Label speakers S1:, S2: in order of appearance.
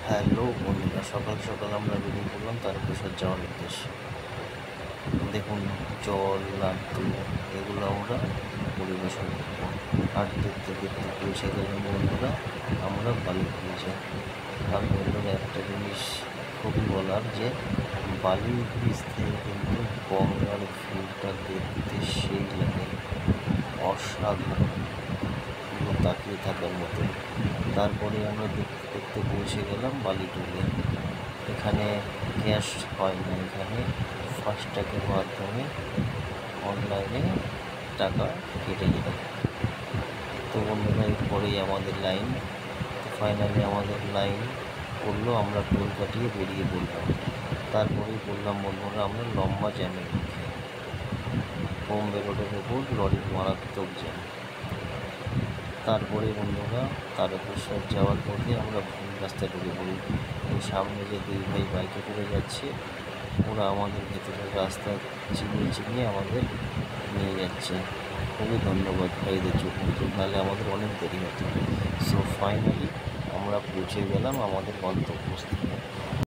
S1: Hello বন্ধুরা, সকাল সকাল আমরা বেরিয়ে পড়লাম তারকেশ্বর যাওয়ার উদ্দেশ্যে। দেখুন, জল লাড্ডু এগুলো আমরা পরিবেশন করবো। আর দেখতে দেখতে পৌঁছে গেলাম বন্ধুরা আমরা বালির যাই। আর বন্ধুরা, একটা জিনিস খুবই বলার যে বালির ব্রিজ থেকে কিন্তু গঙ্গার ভিউটা দেখতে সেই লাগে, অসাধারণ, পুরো তাকিয়ে থাকার মতো। তারপরে আমরা দেখতে দেখতে পৌঁছে গেলাম বালিটুলে। এখানে ক্যাশ হয় না, এখানে ফাস্ট্যাগের মাধ্যমে অনলাইনে টাকা কেটে যায়। তো বন্ধুরা, এরপরেই আমাদের লাইন। তো ফাইনালি আমাদের লাইন পড়লো, আমরা টোল কাটিয়ে বেরিয়ে পড়লাম। তারপরেই বললাম বন্ধুরা আমরা লম্বা জ্যামের মুখে, বোম্বে রোডের ওপর লরির মারাত্মক জ্যাম। তারপরে বন্ধুরা তারকেশ্বর যাওয়ার পথে আমরা ভুল রাস্তায় ঢুকে পড়ি। ওই সামনে যে দুই ভাই বাইকে করে যাচ্ছে, ওরা আমাদের ভেতরের রাস্তা চিনিয়ে চিনিয়ে আমাদের নিয়ে যাচ্ছে। খুবই ধন্যবাদ ভাইদের জন্য, নাহলে আমাদের অনেক দেরি হতো। সো ফাইনালি আমরা পৌঁছে গেলাম আমাদের গন্তব্যস্থলে।